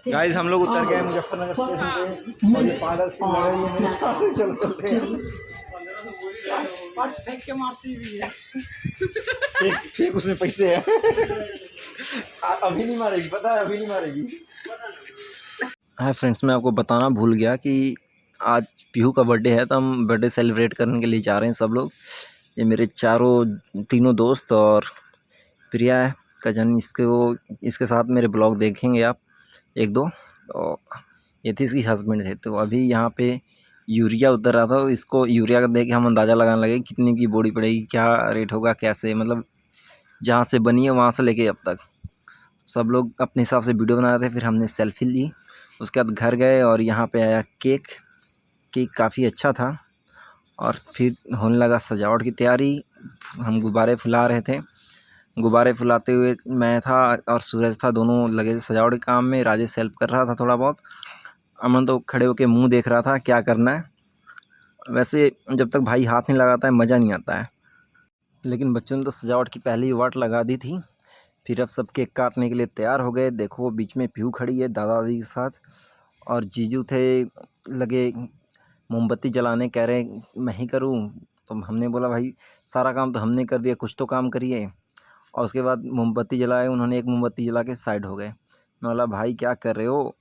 Guys हम लोग उतर गए मुजफ्फरनगर स्टेशन पे और ये पागल सी लग रही है मेरे साथ। चलो चलते हैं। फेंक के मारती हुई है। फेंक उसमें पैसे है। अभी नहीं मारेगी, पता है, अभी नहीं मारेगी। हाँ फ्रेंड्स, मैं आपको बताना भूल गया कि आज पीहू का बर्थडे है, तो हम बर्थडे सेलिब्रेट करने के लिए जा रहे हैं सब लोग। ये मेरे तीनों दोस्त और प्रिया है कजन, इसके साथ मेरे ब्लॉग देखेंगे आप एक दो। तो ये थी इसकी हस्बैंड थे। तो अभी यहाँ पे यूरिया उतर रहा था, तो इसको यूरिया का देख के हम अंदाज़ा लगाने लगे कितने की बोरी पड़ेगी, क्या रेट होगा, कैसे, मतलब जहाँ से बनी है वहाँ से लेके अब तक सब लोग अपने हिसाब से वीडियो बना रहे थे। फिर हमने सेल्फी ली, उसके बाद घर गए और यहाँ पे आया केक काफ़ी अच्छा था। और फिर होने लगा सजावट की तैयारी। हम गुब्बारे फुला रहे थे, गुब्बारे फुलाते हुए मैं था और सूरज था, दोनों लगे थे सजावट के काम में। राजेश हेल्प कर रहा था थोड़ा बहुत, अमन तो खड़े होकर मुंह देख रहा था क्या करना है। वैसे जब तक भाई हाथ नहीं लगाता है मज़ा नहीं आता है, लेकिन बच्चों ने तो सजावट की पहली वाट लगा दी थी। फिर अब सब केक काटने के लिए तैयार हो गए। देखो बीच में पीहू खड़ी है दादा दादी के साथ, और जीजू थे लगे मोमबत्ती जलाने, कह रहे मैं ही करूं। तो हमने बोला भाई सारा काम तो हमने कर दिया, कुछ तो काम करिए। और उसके बाद मोमबत्ती जलाए उन्होंने, एक मोमबत्ती जला के साइड हो गए। मैं बोला भाई क्या कर रहे हो,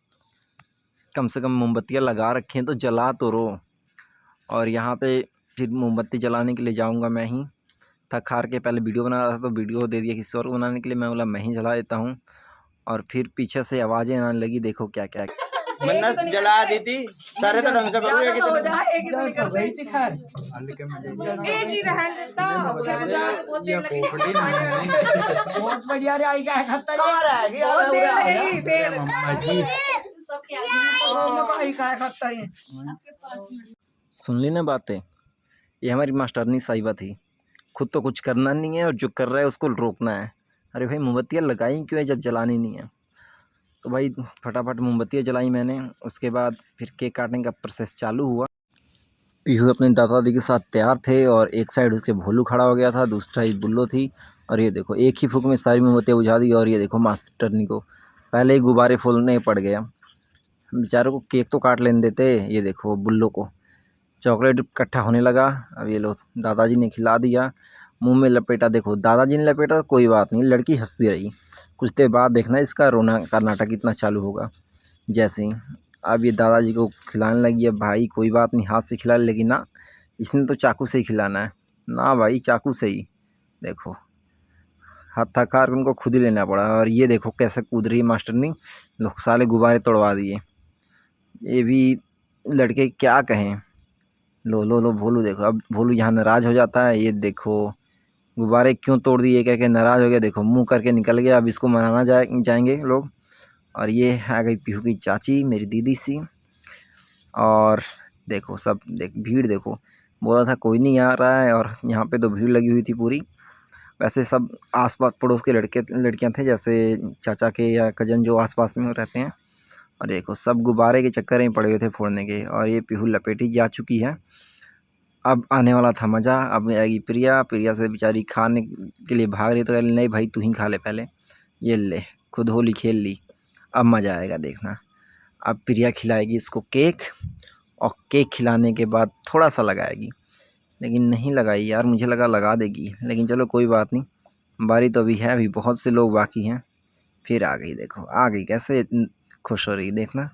कम से कम मोमबत्तियाँ लगा रखे हैं तो जला तो रो। और यहाँ पे फिर मोमबत्ती जलाने के लिए जाऊँगा मैं ही। थक हार के पहले वीडियो बना रहा था तो वीडियो दे दिया किसी और को बनाने के लिए, मैं बोला मैं ही जला देता हूँ। और फिर पीछे से आवाज़ें आने लगी, देखो क्या क्या। मन्नत जला दी थी सारे, तो ढंग से करो, एक ही बहुत बढ़िया रे आई का सुन ली ना बातें। ये हमारी मास्टरनी साहिबा थी, खुद तो कुछ करना नहीं है और जो कर रहा है उसको रोकना है। अरे भाई मोमबत्तियाँ लगाई क्यों है जब जलानी नहीं है। तो भाई फटाफट मोमबत्तियाँ जलाई मैंने। उसके बाद फिर केक काटने का प्रोसेस चालू हुआ। पीहू अपने दादा दादी के साथ तैयार थे और एक साइड उसके भोलू खड़ा हो गया था, दूसरा ही बुल्लो थी। और ये देखो एक ही फूक में सारी मोमबत्तियाँ बुझा दी। और ये देखो मास्टरनी को पहले ही गुब्बारे फूलने पड़ गया। बेचारों को केक तो काट लेने देते। ये देखो बुल्लो को चॉकलेट इकट्ठा होने लगा। अब ये लो दादाजी ने खिला दिया, मुंह में लपेटा। देखो दादाजी ने लपेटा, कोई बात नहीं, लड़की हंसती रही। कुछ देर बाद देखना इसका रोना का नाटक कितना चालू होगा। जैसे ही अब ये दादाजी को खिलाने लगी। अब भाई कोई बात नहीं, हाथ से खिला, लेकिन ना इसने तो चाकू से ही खिलाना है ना भाई, चाकू से ही। देखो हाथ थका कर उनको खुद ही लेना पड़ा। और ये देखो कैसे कूद रही है मास्टरनी, लोग साले गुब्बारे तोड़वा दिए। ये भी लड़के क्या कहें। लो लो लो भोलू देखो, अब भोलू यहाँ नाराज़ हो जाता है। ये देखो गुब्बारे क्यों तोड़ दिए कह के नाराज़ हो गया। देखो मुंह करके निकल गया। अब इसको मनाना जाएंगे लोग। और ये आ गई पीहू की चाची, मेरी दीदी सी। और देखो सब भीड़ देखो, बोला था कोई नहीं आ रहा है और यहाँ पे तो भीड़ लगी हुई थी पूरी। वैसे सब आसपास पड़ोस के लड़कियाँ थे, जैसे चाचा के या कजन जो आसपास में रहते हैं। और देखो सब गुब्बारे के चक्कर में पड़े हुए थे फोड़ने के। और ये पीहू लपेटी जा चुकी है। अब आने वाला था मज़ा। अब आएगी प्रिया से बेचारी खाने के लिए भाग रही, तो कह नहीं भाई तू ही खा ले पहले, ये ले खुद होली खेल ली, अब मज़ा आएगा देखना। अब प्रिया खिलाएगी इसको केक, और केक खिलाने के बाद थोड़ा सा लगाएगी, लेकिन नहीं लगाई यार, मुझे लगा देगी, लेकिन चलो कोई बात नहीं, बारी तो अभी है, अभी बहुत से लोग बाकी हैं। फिर आ गई, देखो आ गई कैसे खुश हो रही देखना।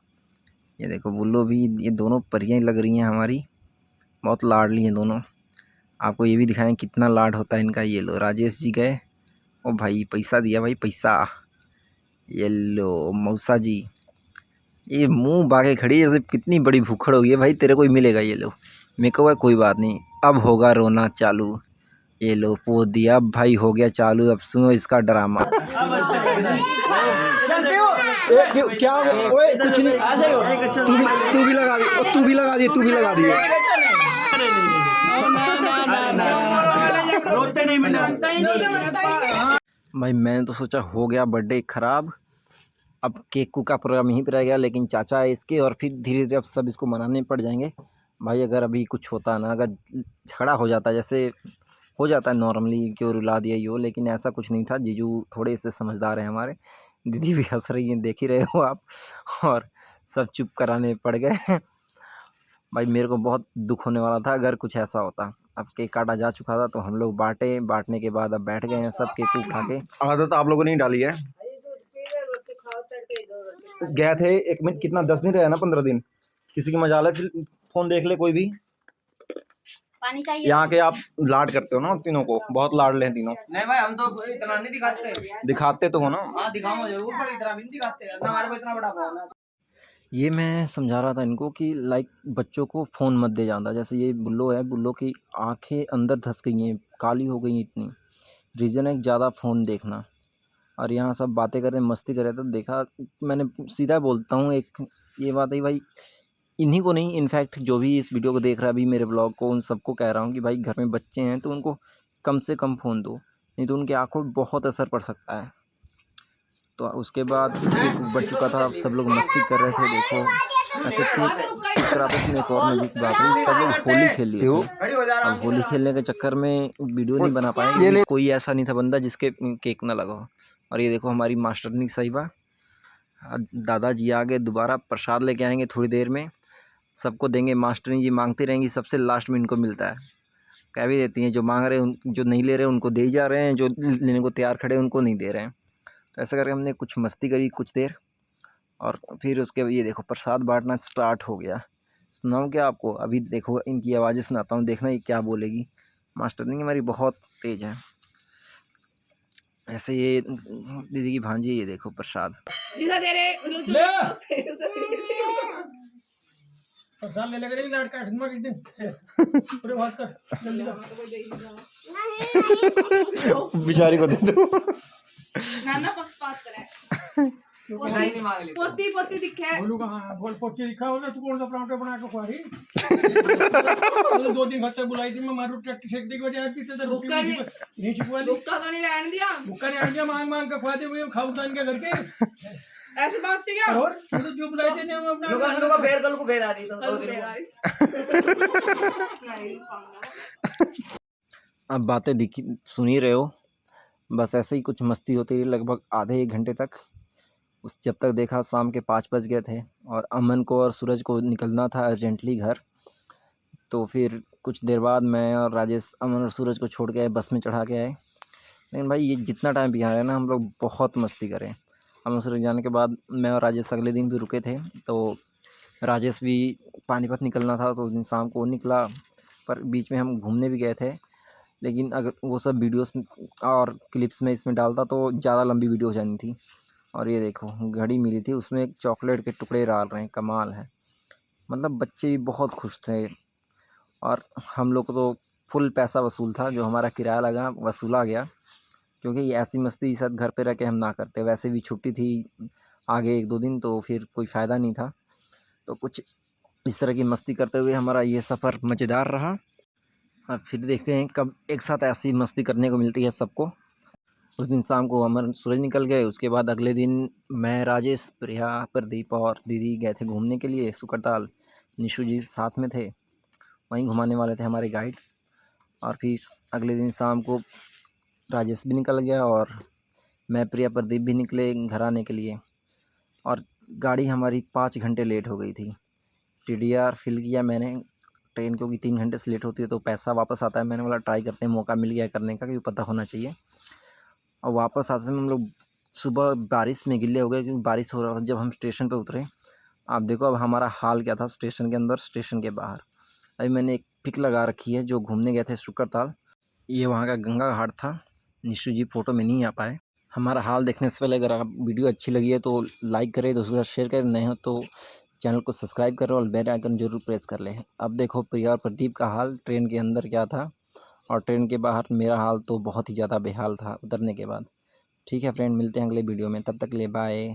ये देखो बुल्लो भी, ये दोनों परियां लग रही हैं हमारी, बहुत लाडली हैं दोनों। आपको ये भी दिखाएं कितना लाड होता है इनका। ये लो राजेश जी गए, ओ भाई पैसा दिया भाई पैसा। ये लो मौसा जी, ये मुंह बाके खड़ी है जैसे कितनी बड़ी भूखड़ हो गई है भाई, तेरे को ही मिलेगा। ये लो मेरे को कोई बात नहीं, अब होगा रोना चालू। ये लो पो दिया, अब भाई हो गया चालू, अब सुनो इसका ड्रामा। क्या हो गया? ओए कुछ नहीं, तू भी लगा दी, तू भी लगा दी, तू भी लगा दी। भाई मैंने तो सोचा हो गया बर्थडे खराब, अब केक का प्रोग्राम यहीं पर रह गया। लेकिन चाचा है इसके, और फिर धीरे धीरे अब सब इसको मनाने पड़ जाएंगे। भाई अगर अभी कुछ होता ना, अगर झगड़ा हो जाता जैसे हो जाता है नॉर्मली, क्यों रुला दिया यो, लेकिन ऐसा कुछ नहीं था। जीजू थोड़े से समझदार हैं हमारे, दीदी भी हंस रही हैं, देख ही रहे हो आप। और सब चुप कराने पड़ गए। भाई मेरे को बहुत दुख होने वाला था अगर कुछ ऐसा होता। अब केक काटा जा चुका था तो हम लोग बांटने के बाद अब बैठ गए हैं सब केक उठा के। आदत आप लोगों ने डाली है। गए थे 1 मिनट, कितना 10 दिन रहे ना 15 दिन, किसी की मजाल है फिर फोन देख ले कोई भी। पानी चाहिए यहाँ के आप लाड करते हो ना तीनों को, बहुत लाड ले तीनों। नहीं भाई हम तो इतना नहीं दिखाते तो हो ना। हाँ दिखाओ जरूर पर इतना भी नहीं दिखाते, हमारे को इतना बड़ा फोन है। ये मैं समझा रहा था इनको कि लाइक बच्चों को फ़ोन मत दे जाता। जैसे ये बुल्लो है, बुल्लो की आंखें अंदर धंस गई हैं, काली हो गई इतनी। रीज़न है ज़्यादा फ़ोन देखना। और यहाँ सब बातें कर रहे मस्ती कर रहे तो देखा मैंने, सीधा बोलता हूँ एक ये बात है भाई, इन्हीं को नहीं इनफैक्ट जो भी इस वीडियो को देख रहा है अभी मेरे ब्लॉग को, उन सबको कह रहा हूँ कि भाई घर में बच्चे हैं तो उनको कम से कम फ़ोन दो, नहीं तो उनकी आँखों पर बहुत असर पड़ सकता है। तो उसके बाद केक बढ़ चुका था, सब लोग मस्ती कर रहे थे। देखो ऐसे केक कराते समय एक और मजे की बात हुई, सब लोग होली खेल लिए थे। अब होली खेलने के चक्कर में वीडियो नहीं बना पाए, कोई ऐसा नहीं था बंदा जिसके केक ना लगा हो। और ये देखो हमारी मास्टरनी साहिबा, दादाजी आगे दोबारा प्रसाद लेके आएंगे थोड़ी देर में, सबको देंगे। मास्टरनी जी मांगती रहेंगी, सबसे लास्ट में इनको मिलता है। कह भी देती हैं जो मांग रहे हैं, जो नहीं ले रहे उनको दे ही जा रहे हैं, जो लेने को तैयार खड़े उनको नहीं दे रहे हैं। तो ऐसा करके हमने कुछ मस्ती करी कुछ देर, और फिर उसके ये देखो प्रसाद बांटना स्टार्ट हो गया। सुनाऊँ क्या आपको? अभी देखो इनकी आवाज़ें सुनाता हूँ, देखना ये क्या बोलेगी। मास्टरनी हमारी बहुत तेज़ है। ऐसे ये दीदी की भांजी, ये देखो प्रसाद प्रसाद ले लेकर लाड काट दूंगा किस दिन पूरे बात कर जल्दी बेचारी को दे दो। नाना पक्षपात करे पोती पोती दिखे बोलू कहां बोल पोती दिखा होगा तू कौन सा परांठा बना के खवा रही 2 दिन खत्ते बुलाई थी मैं मारू टट्टी सेक दी वजह पीते तो रोटी नहीं छिपवा ली भुक्का तो नहीं रहने दिया मांग मांग के खवा दे वो खाऊ तान के घर के ऐसे बात थी क्या? और तो जो बुलाई थे ने हम अपना लोगों को बेर कल को बेर आ रही तो अब बातें दिखी सुन ही रहे हो, बस ऐसे ही कुछ मस्ती होती रही लगभग आधे 1 घंटे तक। उस जब तक देखा शाम के 5 बज गए थे और अमन को और सूरज को निकलना था अर्जेंटली घर। तो फिर कुछ देर बाद मैं और राजेश अमन और सूरज को छोड़ के आए, बस में चढ़ा के आए। लेकिन भाई ये जितना टाइम यहाँ है ना हम लोग बहुत मस्ती करें। अमन सूरज जाने के बाद मैं और राजेश अगले दिन भी रुके थे, तो राजेश भी पानीपत निकलना था तो उस दिन शाम को निकला, पर बीच में हम घूमने भी गए थे। लेकिन अगर वो सब वीडियोस और क्लिप्स में इसमें डालता तो ज़्यादा लंबी वीडियो हो जानी थी। और ये देखो घड़ी मिली थी, उसमें एक चॉकलेट के टुकड़े डाल रहे हैं, कमाल है। मतलब बच्चे भी बहुत खुश थे और हम लोग को तो फुल पैसा वसूल था, जो हमारा किराया लगा वसूला गया, क्योंकि ये ऐसी मस्ती शायद घर पे रह के हम ना करते। वैसे भी छुट्टी थी आगे 1-2 दिन, तो फिर कोई फ़ायदा नहीं था। तो कुछ इस तरह की मस्ती करते हुए हमारा ये सफ़र मज़ेदार रहा। और फिर देखते हैं कब एक साथ ऐसी मस्ती करने को मिलती है सबको। उस दिन शाम को अमन सूरज निकल गए, उसके बाद अगले दिन मैं, राजेश, प्रिया, प्रदीप और दीदी गए थे घूमने के लिए सुकरताल। निशु जी साथ में थे, वहीं घुमाने वाले थे हमारे गाइड। और फिर अगले दिन शाम को राजेश भी निकल गया और मैं, प्रिया, प्रदीप भी निकले घर आने के लिए। और गाड़ी हमारी 5 घंटे लेट हो गई थी। TDR फिल किया मैंने, ट्रेन क्योंकि 3 घंटे से लेट होती है तो पैसा वापस आता है। मैंने बोला ट्राई करते हैं, मौका मिल गया करने का, क्योंकि पता होना चाहिए। और वापस आते समय हम लोग सुबह बारिश में गिले हो गए, क्योंकि बारिश हो रहा था जब हम स्टेशन पे उतरे। आप देखो अब हमारा हाल क्या था स्टेशन के अंदर, स्टेशन के बाहर। अभी मैंने एक पिक लगा रखी है जो घूमने गए थे शुक्रताल, ये वहाँ का गंगा घाट था। निशु जी फ़ोटो में नहीं आ पाए। हमारा हाल देखने से पहले अगर आप वीडियो अच्छी लगी है तो लाइक करें, दोस्तों के साथ शेयर करें, नए हो तो चैनल को सब्सक्राइब करो और बेल आइकन जरूर प्रेस कर लें। अब देखो प्रिया और प्रदीप का हाल ट्रेन के अंदर क्या था, और ट्रेन के बाहर मेरा हाल तो बहुत ही ज़्यादा बेहाल था उतरने के बाद। ठीक है फ्रेंड, मिलते हैं अगले वीडियो में, तब तक के लिए बाय।